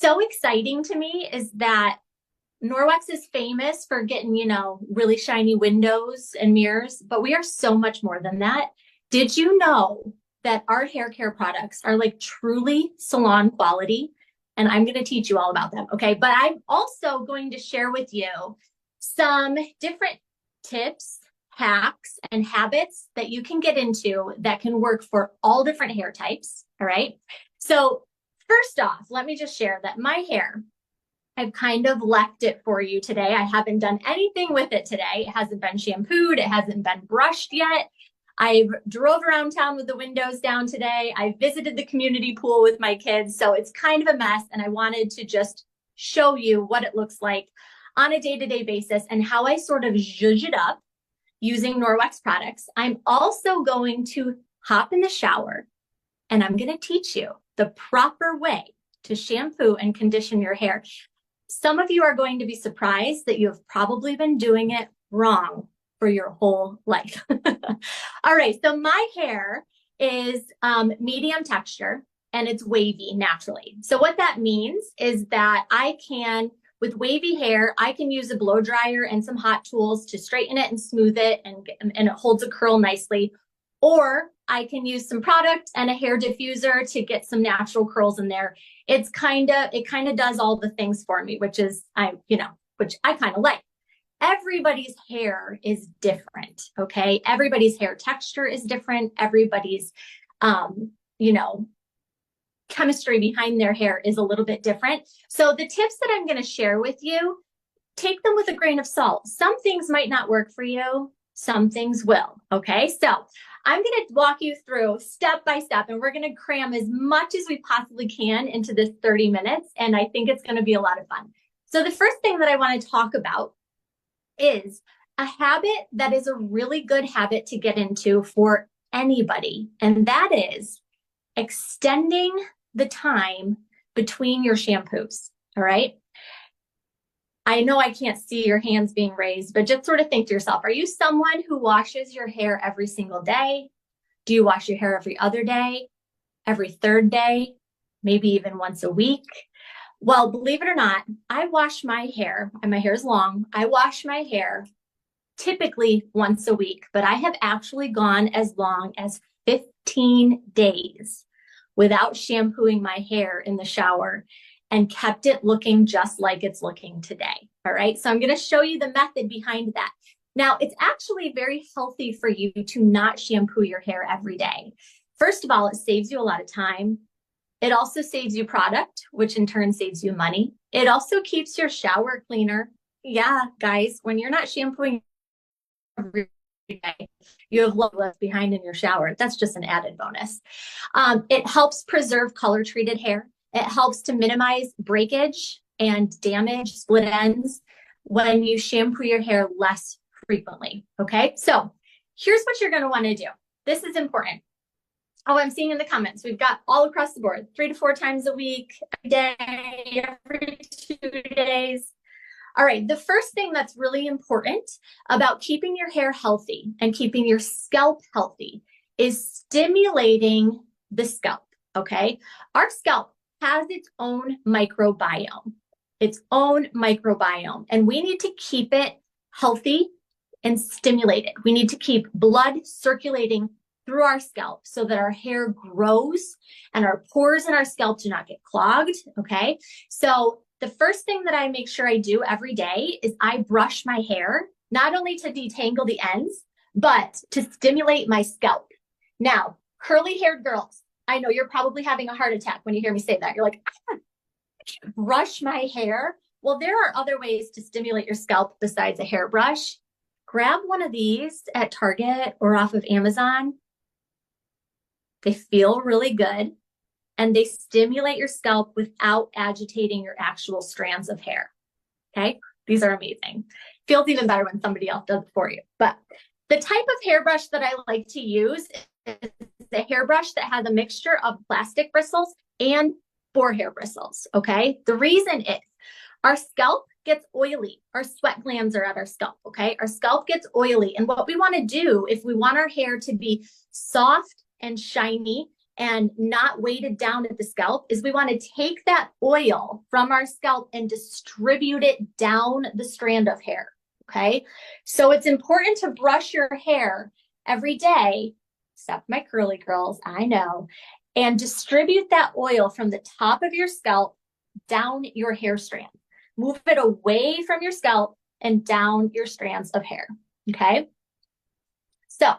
so exciting to me is that Norwex is famous for getting, really shiny windows and mirrors, but we are so much more than that. Did you know that our hair care products are like truly salon quality? And I'm going to teach you all about them. Okay. But I'm also going to share with you some different tips, hacks, and habits that you can get into that can work for all different hair types. All right. So first off, let me just share that my hair, I've kind of left it for you today. I haven't done anything with it today. It hasn't been shampooed. It hasn't been brushed yet. I drove around town with the windows down today. I visited the community pool with my kids. So it's kind of a mess. And I wanted to just show you what it looks like on a day-to-day basis and how I sort of zhuzh it up using Norwex products. I'm also going to hop in the shower and I'm going to teach you the proper way to shampoo and condition your hair. Some of you are going to be surprised that you have probably been doing it wrong for your whole life. All right, so my hair is medium texture and it's wavy naturally. So what that means is that with wavy hair, I can use a blow dryer and some hot tools to straighten it and smooth it and it holds a curl nicely. Or I can use some product and a hair diffuser to get some natural curls in there. It kind of does all the things for me, which I kind of like. Everybody's hair is different, okay? Everybody's hair texture is different. Everybody's, chemistry behind their hair is a little bit different. So the tips that I'm going to share with you, take them with a grain of salt. Some things might not work for you. Some things will, okay? So I'm going to walk you through step by step, and we're going to cram as much as we possibly can into this 30 minutes, and I think it's going to be a lot of fun. So the first thing that I want to talk about is a habit that is a really good habit to get into for anybody, and that is extending the time between your shampoos, all right? I know I can't see your hands being raised, but just sort of think to yourself, are you someone who washes your hair every single day? Do you wash your hair every other day, every third day, maybe even once a week? Well, believe it or not, I wash my hair, and my hair is long. I wash my hair typically once a week, but I have actually gone as long as 15 days without shampooing my hair in the shower and kept it looking just like it's looking today. All right. So I'm going to show you the method behind that. Now, it's actually very healthy for you to not shampoo your hair every day. First of all, it saves you a lot of time. It also saves you product, which in turn saves you money. It also keeps your shower cleaner. Yeah, guys, when you're not shampooing every day, you have left behind in your shower. That's just an added bonus. It helps preserve color treated hair. It helps to minimize breakage and damage, split ends, when you shampoo your hair less frequently. Okay, so here's what you're going to want to do. This is important. Oh, I'm seeing in the comments, we've got all across the board, 3 to 4 times a week, every day, every 2 days. All right, the first thing that's really important about keeping your hair healthy and keeping your scalp healthy is stimulating the scalp, okay? Our scalp has its own microbiome, and we need to keep it healthy and stimulated. We need to keep blood circulating through our scalp so that our hair grows and our pores in our scalp do not get clogged, okay? So the first thing that I make sure I do every day is I brush my hair, not only to detangle the ends, but to stimulate my scalp. Now, curly-haired girls, I know you're probably having a heart attack when you hear me say that. You're like, I can't brush my hair. Well, there are other ways to stimulate your scalp besides a hairbrush. Grab one of these at Target or off of Amazon. They feel really good, and they stimulate your scalp without agitating your actual strands of hair, okay? These are amazing. Feels even better when somebody else does it for you. But the type of hairbrush that I like to use is a hairbrush that has a mixture of plastic bristles and boar hair bristles, okay? The reason is our scalp gets oily. Our sweat glands are at our scalp, okay? Our scalp gets oily, and what we want to do if we want our hair to be soft and shiny and not weighted down at the scalp is we want to take that oil from our scalp and distribute it down the strand of hair. Okay. So it's important to brush your hair every day, except my curly girls, I know, and distribute that oil from the top of your scalp down your hair strand. Move it away from your scalp and down your strands of hair. Okay. So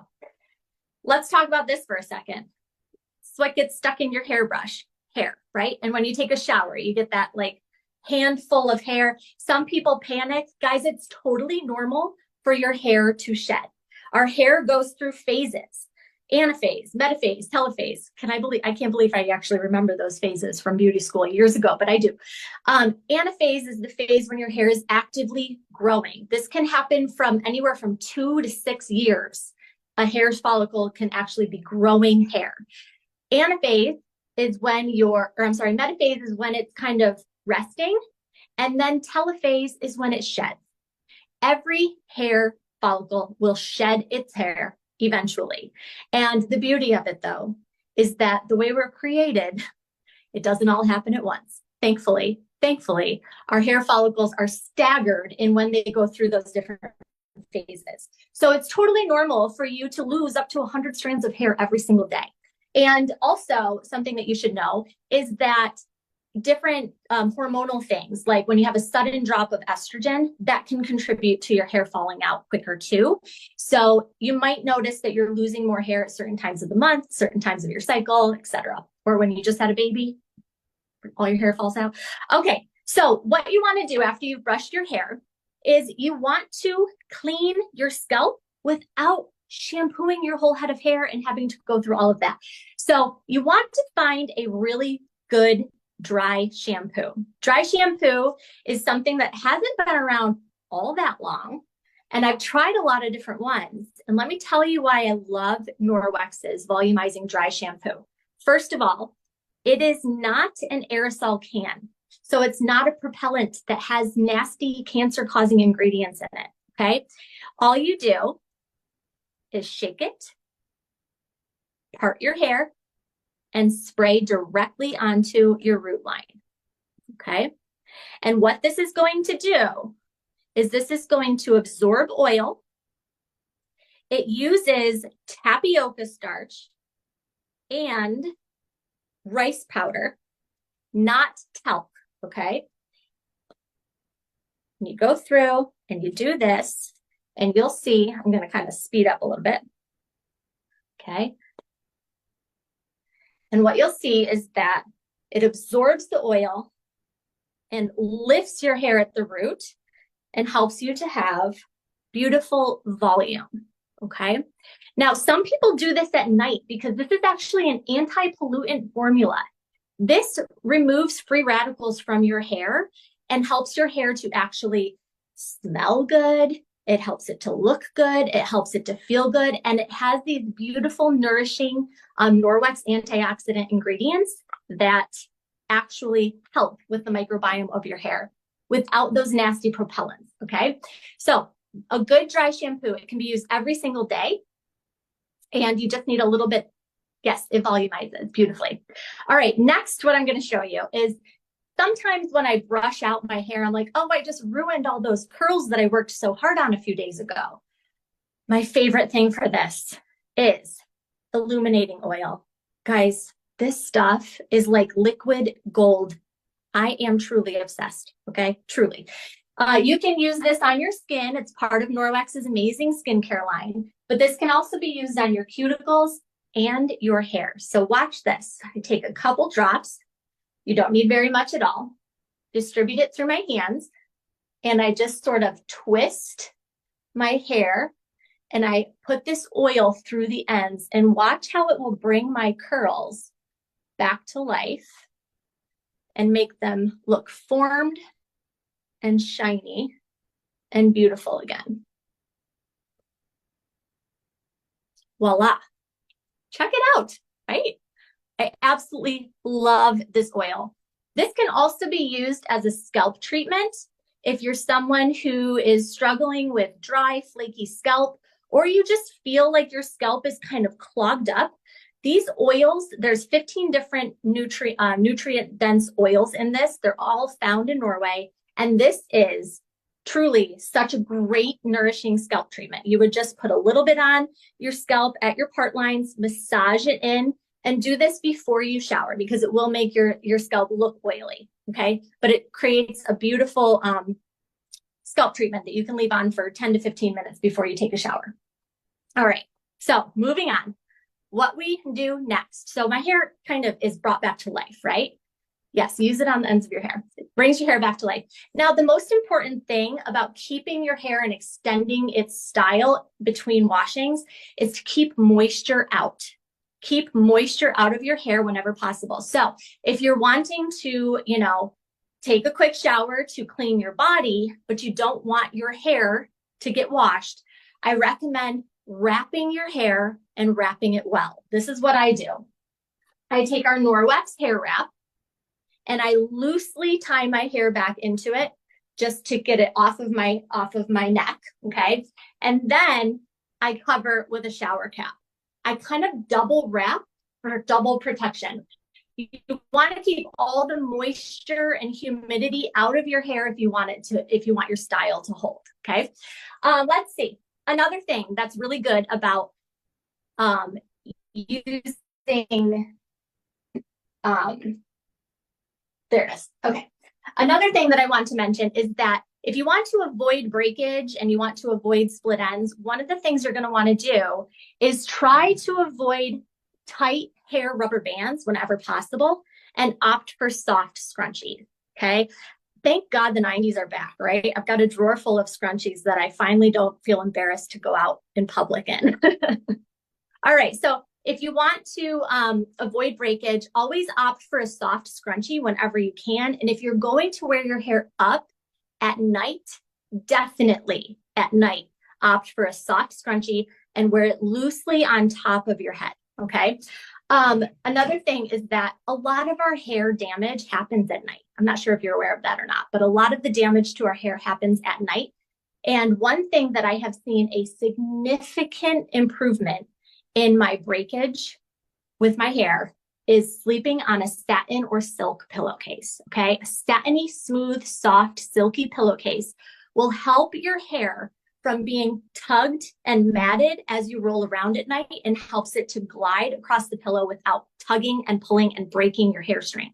let's talk about this for a second. It's what gets stuck in your hairbrush, hair, right? And when you take a shower, you get that like handful of hair. Some people panic. Guys, it's totally normal for your hair to shed. Our hair goes through phases: anaphase, metaphase, telophase. I can't believe I actually remember those phases from beauty school years ago, but I do. Anaphase is the phase when your hair is actively growing. This can happen from anywhere from 2 to 6 years. A hair follicle can actually be growing hair. Metaphase is when it's kind of resting. And then telophase is when it sheds. Every hair follicle will shed its hair eventually. And the beauty of it, though, is that the way we're created, it doesn't all happen at once. Thankfully, our hair follicles are staggered in when they go through those different phases. So it's totally normal for you to lose up to 100 strands of hair every single day. And also something that you should know is that different hormonal things, like when you have a sudden drop of estrogen, that can contribute to your hair falling out quicker too. So you might notice that you're losing more hair at certain times of the month, certain times of your cycle, etc. Or when you just had a baby, all your hair falls out. Okay, so what you want to do after you've brushed your hair is you want to clean your scalp without shampooing your whole head of hair and having to go through all of that. So you want to find a really good dry shampoo. Dry shampoo is something that hasn't been around all that long. And I've tried a lot of different ones. And let me tell you why I love Norwex's Volumizing Dry Shampoo. First of all, it is not an aerosol can. So it's not a propellant that has nasty cancer-causing ingredients in it, okay? All you do is shake it, part your hair, and spray directly onto your root line, okay? And what this is going to do is this is going to absorb oil. It uses tapioca starch and rice powder, not talc, okay? And you go through and you do this, and you'll see, I'm going to kind of speed up a little bit, okay? And what you'll see is that it absorbs the oil and lifts your hair at the root and helps you to have beautiful volume, okay? Now, some people do this at night because this is actually an anti-pollutant formula. This removes free radicals from your hair and helps your hair to actually smell good. It helps it to look good. It helps it to feel good. And it has these beautiful, nourishing Norwex antioxidant ingredients that actually help with the microbiome of your hair without those nasty propellants, okay? So a good dry shampoo, it can be used every single day. And you just need a little bit, yes, it volumizes beautifully. All right, next, what I'm going to show you is sometimes when I brush out my hair, I'm like, oh, I just ruined all those curls that I worked so hard on a few days ago. My favorite thing for this is illuminating oil. Guys, this stuff is like liquid gold. I am truly obsessed, okay? Truly. You can use this on your skin. It's part of Norwex's amazing skincare line, but this can also be used on your cuticles and your hair. So watch this. I take a couple drops. You don't need very much at all. Distribute it through my hands. And I just sort of twist my hair and I put this oil through the ends and watch how it will bring my curls back to life and make them look formed and shiny and beautiful again. Voila. Check it out, right? I absolutely love this oil. This can also be used as a scalp treatment if you're someone who is struggling with dry, flaky scalp, or you just feel like your scalp is kind of clogged up. These oils, there's 15 different nutrient-dense oils in this. They're all found in Norway. And this is truly such a great nourishing scalp treatment. You would just put a little bit on your scalp at your part lines, massage it in, and do this before you shower because it will make your scalp look oily, okay? But it creates a beautiful scalp treatment that you can leave on for 10 to 15 minutes before you take a shower. All right, so moving on. What we do next. So my hair kind of is brought back to life, right? Yes, use it on the ends of your hair. It brings your hair back to life. Now, the most important thing about keeping your hair and extending its style between washings is to keep moisture out. Keep moisture out of your hair whenever possible. So if you're wanting to, you know, take a quick shower to clean your body, but you don't want your hair to get washed, I recommend wrapping your hair and wrapping it well. This is what I do. I take our Norwex hair wrap and I loosely tie my hair back into it just to get it off of my neck, okay? And then I cover with a shower cap. I kind of double wrap for double protection. You want to keep all the moisture and humidity out of your hair if you want your style to hold, okay? Let's see. Another thing that's really good about using, there it is. Okay. Another thing that I want to mention is that if you want to avoid breakage and you want to avoid split ends, one of the things you're going to want to do is try to avoid tight hair rubber bands whenever possible and opt for soft scrunchies. Okay. Thank God the 90s are back, right? I've got a drawer full of scrunchies that I finally don't feel embarrassed to go out in public in. All right. So if you want to avoid breakage, always opt for a soft scrunchie whenever you can. And if you're going to wear your hair up at night, definitely at night, opt for a soft scrunchie and wear it loosely on top of your head, okay? Another thing is that a lot of our hair damage happens at night. I'm not sure if you're aware of that or not, but a lot of the damage to our hair happens at night. And one thing that I have seen a significant improvement in my breakage with my hair is sleeping on a satin or silk pillowcase, okay? A satiny, smooth, soft, silky pillowcase will help your hair from being tugged and matted as you roll around at night and helps it to glide across the pillow without tugging and pulling and breaking your hair string.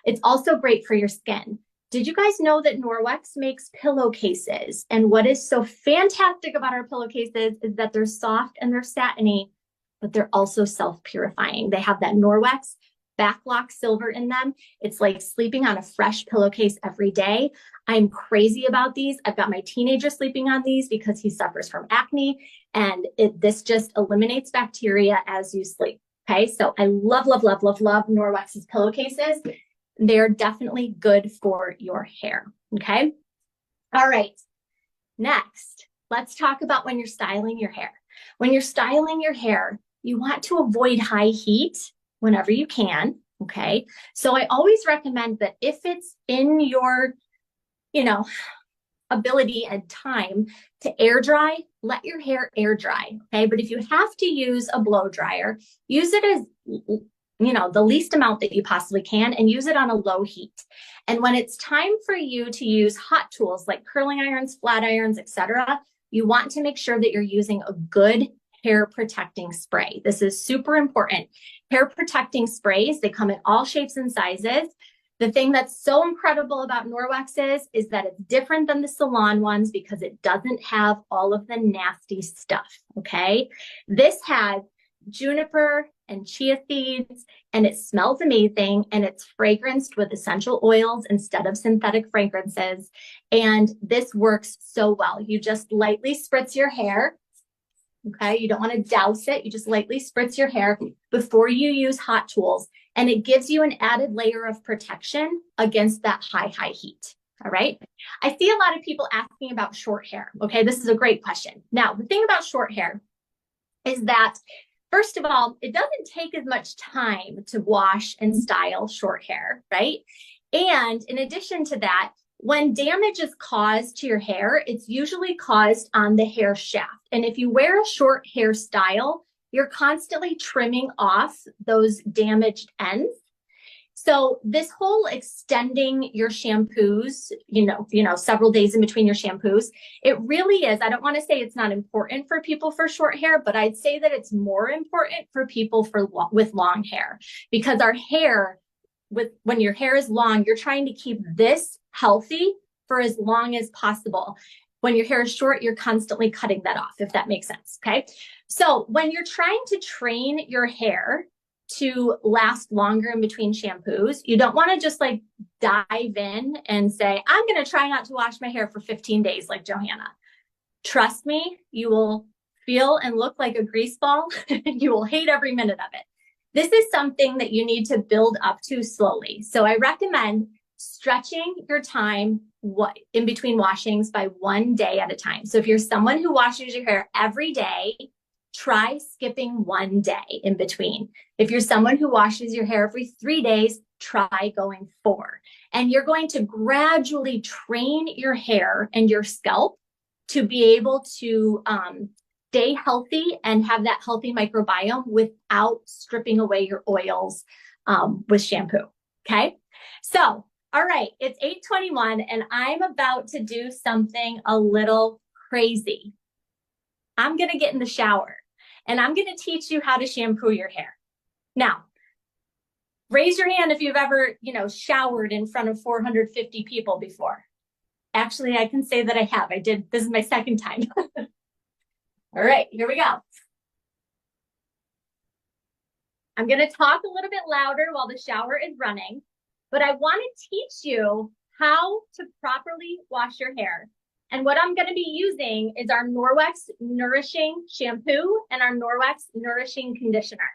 It's also great for your skin. Did you guys know that Norwex makes pillowcases? And what is so fantastic about our pillowcases is that they're soft and they're satiny, but they're also self-purifying. They have that Norwex backlock silver in them. It's like sleeping on a fresh pillowcase every day. I'm crazy about these. I've got my teenager sleeping on these because he suffers from acne, and this just eliminates bacteria as you sleep. Okay, so I love, love, love, love, love Norwex's pillowcases. They're definitely good for your hair. Okay, all right. Next, let's talk about when you're styling your hair. When you're styling your hair, you want to avoid high heat whenever you can, okay? So I always recommend that if it's in your, ability and time to air dry, let your hair air dry, okay? But if you have to use a blow dryer, use it as, the least amount that you possibly can and use it on a low heat. And when it's time for you to use hot tools like curling irons, flat irons, etc., you want to make sure that you're using a good hair protecting spray. This is super important. Hair protecting sprays, they come in all shapes and sizes. The thing that's so incredible about Norwex is that it's different than the salon ones because it doesn't have all of the nasty stuff, okay? This has juniper and chia seeds, and it smells amazing, and it's fragranced with essential oils instead of synthetic fragrances. And this works so well. You just lightly spritz your hair. Okay, you don't want to douse it. You just lightly spritz your hair before you use hot tools, and it gives you an added layer of protection against that high heat. All right. I see a lot of people asking about short hair. Okay, this is a great question. Now, the thing about short hair is that, first of all, it doesn't take as much time to wash and style short hair, right? And in addition to that, when damage is caused to your hair, it's usually caused on the hair shaft. And if you wear a short hairstyle, you're constantly trimming off those damaged ends. So this whole extending your shampoos, several days in between your shampoos, it really is. I don't want to say it's not important for people for short hair, but I'd say that it's more important for people with long hair, because our hair, when your hair is long, you're trying to keep this healthy for as long as possible. When your hair is short, you're constantly cutting that off, if that makes sense. Okay. So when you're trying to train your hair to last longer in between shampoos, you don't want to just like dive in and say, I'm going to try not to wash my hair for 15 days like Johanna. Trust me, you will feel and look like a grease ball. You will hate every minute of it. This is something that you need to build up to slowly. So I recommend stretching your time in between washings by 1 day at a time. So if you're someone who washes your hair every day, try skipping 1 day in between. If you're someone who washes your hair every 3 days, try going 4. And you're going to gradually train your hair and your scalp to be able to stay healthy and have that healthy microbiome without stripping away your oils with shampoo. Okay. So, all right, it's 8:21 and I'm about to do something a little crazy. I'm going to get in the shower and I'm going to teach you how to shampoo your hair. Now, raise your hand if you've ever, showered in front of 450 people before. Actually, I can say that I have. I did. This is my second time. All right, here we go. I'm going to talk a little bit louder while the shower is running, but I want to teach you how to properly wash your hair. And what I'm going to be using is our Norwex Nourishing Shampoo and our Norwex Nourishing Conditioner.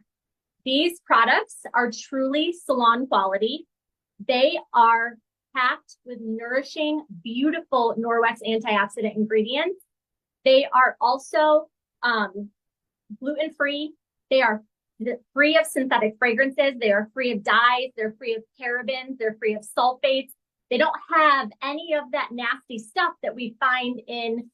These products are truly salon quality. They are packed with nourishing, beautiful Norwex antioxidant ingredients. They are also gluten-free. They are free of synthetic fragrances. They are free of dyes. They're free of parabens. They're free of sulfates. They don't have any of that nasty stuff that we find in,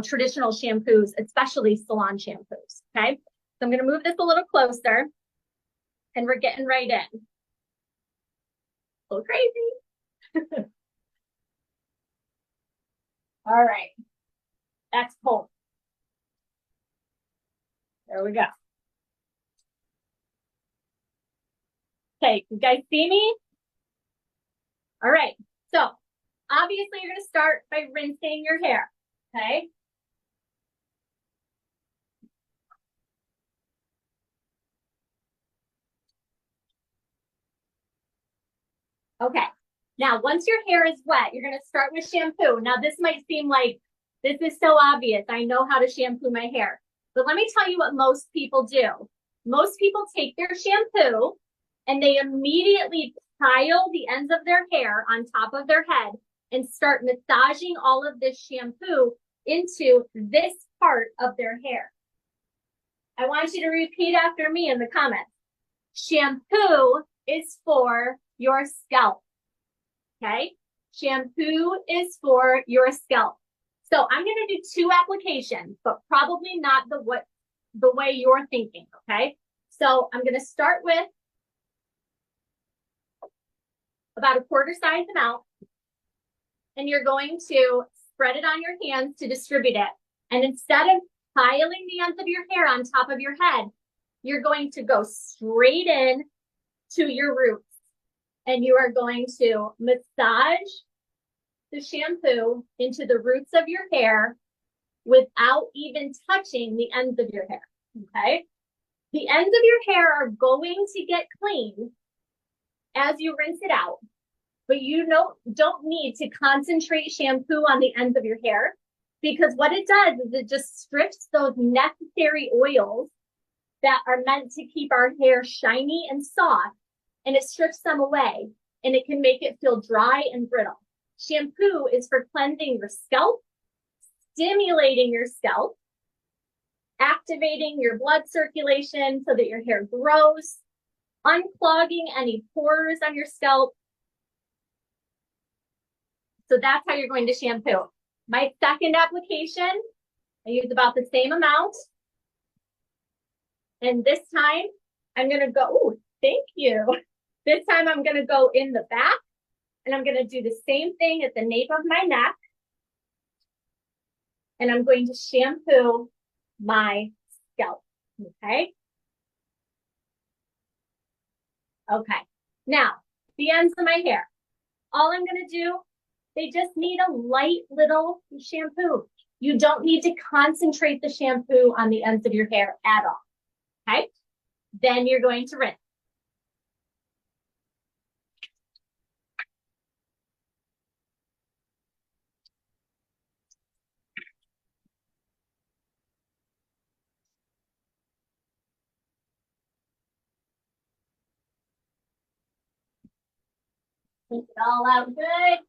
traditional shampoos, especially salon shampoos. Okay. So I'm going to move this a little closer and we're getting right in. A little crazy. All right. That's cold. There we go. Okay, you guys see me? All right, so obviously you're gonna start by rinsing your hair, okay? Okay, now once your hair is wet, you're gonna start with shampoo. Now this might seem like this is so obvious. I know how to shampoo my hair, but let me tell you what most people do. Most people take their shampoo and they immediately pile the ends of their hair on top of their head and start massaging all of this shampoo into this part of their hair. I want you to repeat after me in the comments. Shampoo is for your scalp, okay? Shampoo is for your scalp. So I'm gonna do 2 applications, but probably not the way you're thinking, okay? So I'm gonna start with about a quarter size amount, and you're going to spread it on your hands to distribute it. And instead of piling the ends of your hair on top of your head, you're going to go straight in to your roots. And you are going to massage the shampoo into the roots of your hair without even touching the ends of your hair, okay? The ends of your hair are going to get clean as you rinse it out, but you don't need to concentrate shampoo on the ends of your hair, because what it does is it just strips those necessary oils that are meant to keep our hair shiny and soft, and it strips them away, and it can make it feel dry and brittle. Shampoo is for cleansing your scalp, stimulating your scalp, activating your blood circulation so that your hair grows, unclogging any pores on your scalp. So that's how you're going to shampoo. My second application, I use about the same amount. And this time I'm going to go, oh, thank you. This time I'm going to go in the back and I'm going to do the same thing at the nape of my neck. And I'm going to shampoo my scalp, okay? Okay, now the ends of my hair. All I'm gonna do, they just need a light little shampoo. You don't need to concentrate the shampoo on the ends of your hair at all, okay? Then you're going to rinse. Take it all out good.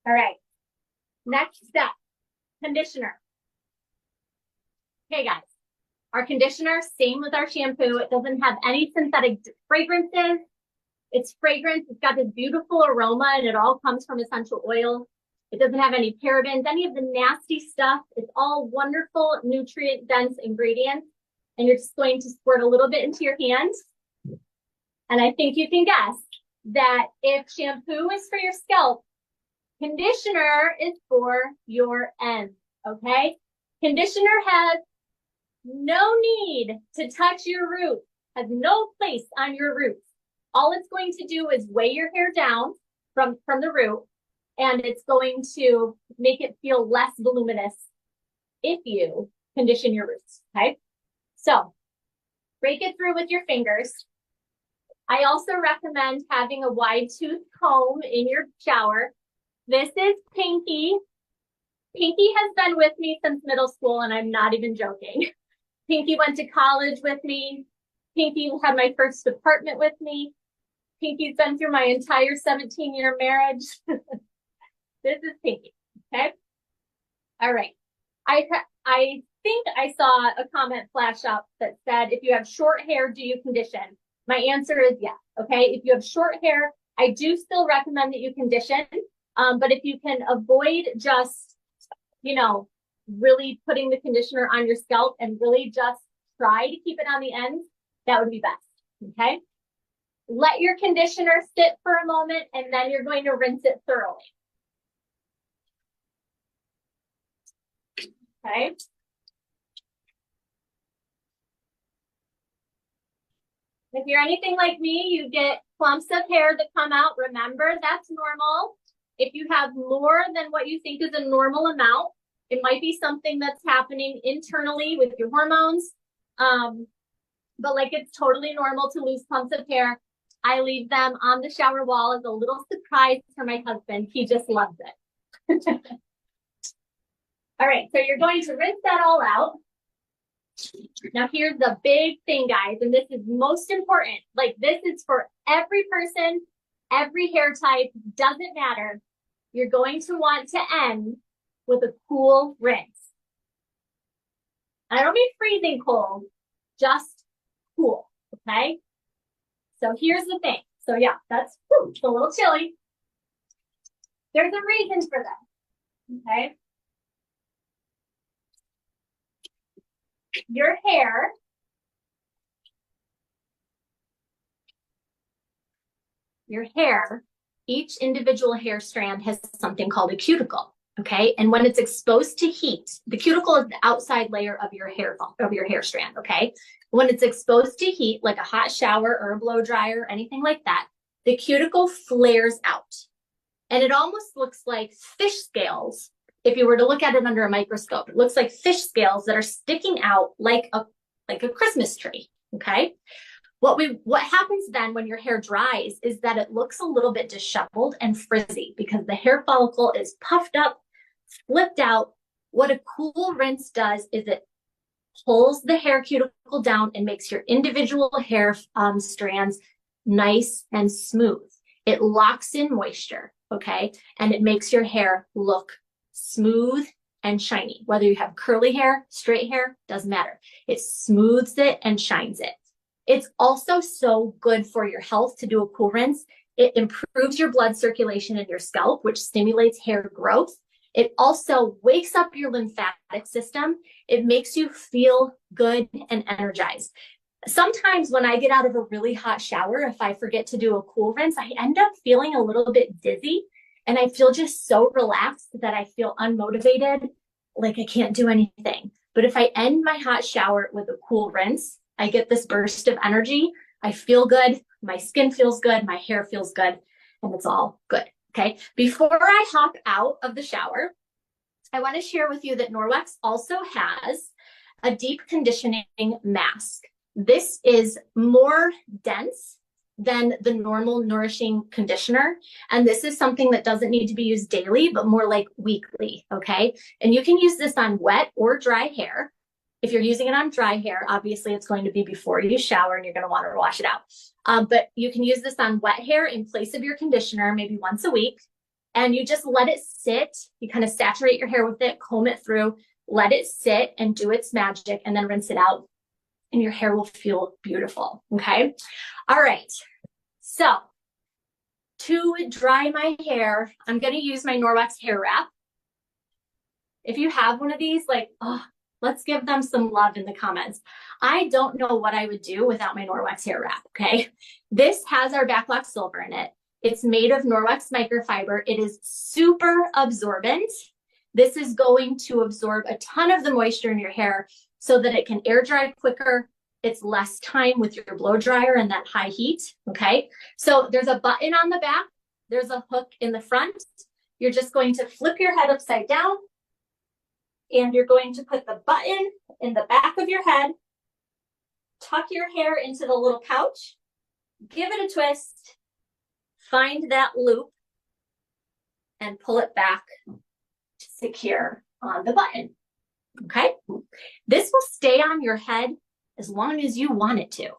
All right, next step, conditioner. Okay, guys, our conditioner, same with our shampoo. It doesn't have any synthetic fragrances. It's fragrance, it's got this beautiful aroma, and it all comes from essential oil. It doesn't have any parabens, any of the nasty stuff. It's all wonderful, nutrient-dense ingredients. And you're just going to squirt a little bit into your hands. And I think you can guess that if shampoo is for your scalp, conditioner is for your ends, okay? Conditioner has no need to touch your roots, has no place on your roots. All it's going to do is weigh your hair down from the root, and it's going to make it feel less voluminous if you condition your roots, okay? So, rake it through with your fingers. I also recommend having a wide tooth comb in your shower. This is Pinky. Pinky has been with me since middle school, and I'm not even joking. Pinky went to college with me. Pinky had my first apartment with me. Pinky's been through my entire 17-year marriage. This is Pinky, okay? All right. I think I saw a comment flash up that said, if you have short hair, do you condition? My answer is yes, okay? If you have short hair, I do still recommend that you condition. But if you can avoid just, you know, really putting the conditioner on your scalp and really just try to keep it on the ends, that would be best, okay? Let your conditioner sit for a moment, and then you're going to rinse it thoroughly. Okay. If you're anything like me, you get clumps of hair that come out. Remember, that's normal. If you have more than what you think is a normal amount, it might be something that's happening internally with your hormones. But like, it's totally normal to lose clumps of hair. I leave them on the shower wall as a little surprise for my husband. He just loves it. All right, so you're going to rinse that all out. Now here's the big thing, guys, and this is most important. Like, this is for every person, every hair type, doesn't matter. You're going to want to end with a cool rinse. I don't mean freezing cold, just cool, okay? So here's the thing. So yeah, that's it's a little chilly. There's a reason for that, okay? Your hair, each individual hair strand has something called a cuticle, okay? And when it's exposed to heat, the cuticle is the outside layer of your hair strand, okay? When it's exposed to heat, like a hot shower or a blow dryer, anything like that, the cuticle flares out. And it almost looks like fish scales. If you were to look at it under a microscope, it looks like fish scales that are sticking out like a Christmas tree, okay? What happens then when your hair dries is that it looks a little bit disheveled and frizzy because the hair follicle is puffed up, flipped out. What a cool rinse does is it pulls the hair cuticle down and makes your individual hair strands nice and smooth. It locks in moisture, okay? And it makes your hair look smooth and shiny. Whether you have curly hair, straight hair, doesn't matter. It smooths it and shines it. It's also so good for your health to do a cool rinse. It improves your blood circulation in your scalp, which stimulates hair growth. It also wakes up your lymphatic system. It makes you feel good and energized. Sometimes when I get out of a really hot shower, if I forget to do a cool rinse, I end up feeling a little bit dizzy, and I feel just so relaxed that I feel unmotivated, like I can't do anything. But if I end my hot shower with a cool rinse, I get this burst of energy. I feel good. My skin feels good. My hair feels good. And it's all good. Okay. Before I hop out of the shower, I want to share with you that Norwex also has a deep conditioning mask. This is more dense than the normal nourishing conditioner. And this is something that doesn't need to be used daily, but more like weekly. Okay. And you can use this on wet or dry hair. If you're using it on dry hair, obviously it's going to be before you shower and you're going to want to wash it out. But you can use this on wet hair in place of your conditioner, maybe once a week. And you just let it sit. You kind of saturate your hair with it, comb it through, let it sit and do its magic, and then rinse it out. And your hair will feel beautiful. Okay. All right. So to dry my hair, I'm going to use my Norwex hair wrap. If you have one of these, like, oh, let's give them some love in the comments. I don't know what I would do without my Norwex hair wrap, okay? This has our Baclock Silver in it. It's made of Norwex microfiber. It is super absorbent. This is going to absorb a ton of the moisture in your hair so that it can air dry quicker. It's less time with your blow dryer and that high heat, okay? So there's a button on the back. There's a hook in the front. You're just going to flip your head upside down, and you're going to put the button in the back of your head, tuck your hair into the little pouch, give it a twist, find that loop, and pull it back to secure on the button, okay? This will stay on your head as long as you want it to.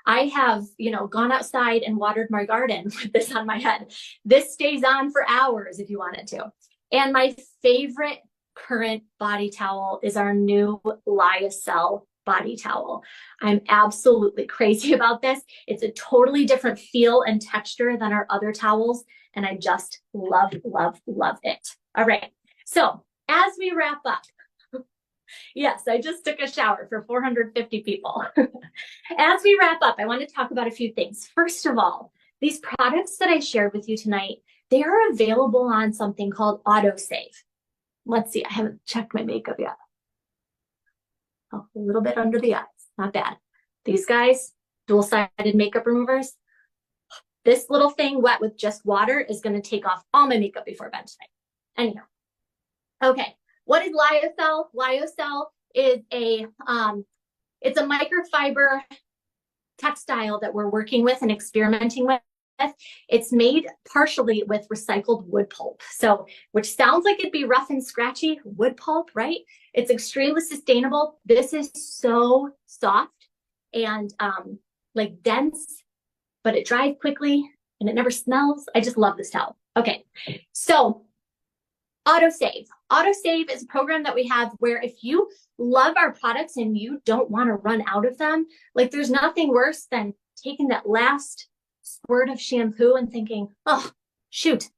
I have, gone outside and watered my garden with this on my head. This stays on for hours if you want it to. And my favorite current body towel is our new Lyocell body towel. I'm absolutely crazy about this. It's a totally different feel and texture than our other towels, and I just love, love, love it. All right, so as we wrap up, yes, I just took a shower for 450 people. As we wrap up, I want to talk about a few things. First of all, these products that I shared with you tonight, they are available on something called AutoSave. Let's see, I haven't checked my makeup yet. Oh, a little bit under the eyes, not bad. These guys, dual-sided makeup removers. This little thing wet with just water is going to take off all my makeup before bed tonight. Anyhow, okay, what is Lyocell? Lyocell is it's a microfiber textile that we're working with and experimenting with. It's made partially with recycled wood pulp. So, which sounds like it'd be rough and scratchy, wood pulp, right? It's extremely sustainable. This is so soft and like dense, but it dries quickly and it never smells. I just love this towel. Okay, so AutoSave. AutoSave is a program that we have where if you love our products and you don't want to run out of them, like there's nothing worse than taking that last squirt of shampoo and thinking, oh, shoot,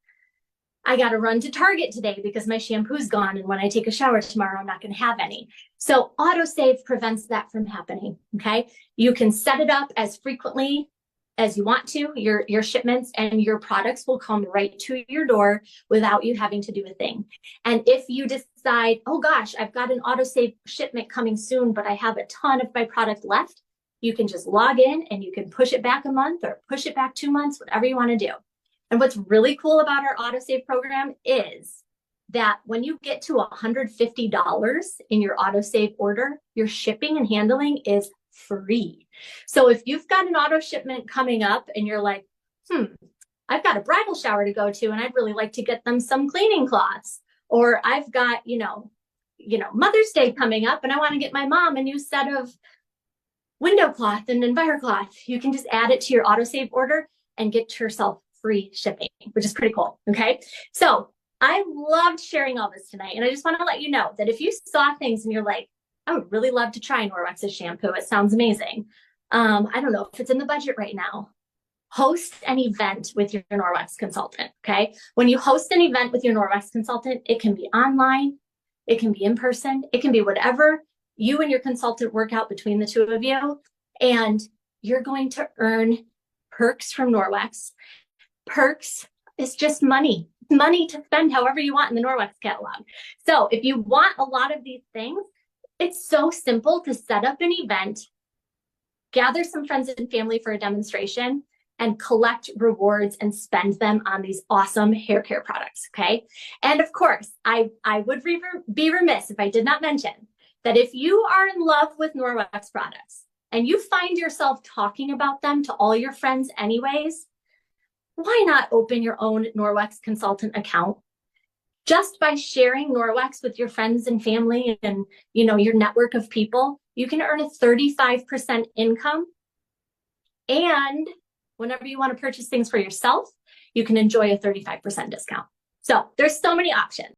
I got to run to Target today because my shampoo's gone. And when I take a shower tomorrow, I'm not going to have any. So AutoSave prevents that from happening. Okay. You can set it up as frequently as you want to, your shipments and your products will come right to your door without you having to do a thing. And if you decide, oh gosh, I've got an AutoSave shipment coming soon, but I have a ton of my product left, you can just log in and you can push it back a month or push it back 2 months, whatever you want to do. And what's really cool about our AutoSave program is that when you get to $150 in your AutoSave order, your shipping and handling is free. So if you've got an auto shipment coming up and you're like, I've got a bridal shower to go to and I'd really like to get them some cleaning cloths, or I've got, Mother's Day coming up and I want to get my mom a new set of window cloth and EnviroCloth, you can just add it to your AutoSave order and get yourself free shipping, which is pretty cool. Okay. So I loved sharing all this tonight. And I just want to let you know that if you saw things and you're like, I would really love to try Norwex's shampoo, it sounds amazing. I don't know if it's in the budget right now. Host an event with your Norwex consultant. Okay. When you host an event with your Norwex consultant, it can be online, it can be in person, it can be whatever you and your consultant work out between the two of you. And you're going to earn perks from Norwex. Perks is just money to spend however you want in the Norwex catalog. So if you want a lot of these things, it's so simple to set up an event, gather some friends and family for a demonstration, and collect rewards and spend them on these awesome hair care products, okay? And of course, I would be remiss if I did not mention that if you are in love with Norwex products and you find yourself talking about them to all your friends anyways, why not open your own Norwex consultant account? Just by sharing Norwex with your friends and family and your network of people, you can earn a 35% income. And whenever you want to purchase things for yourself, you can enjoy a 35% discount. So there's so many options.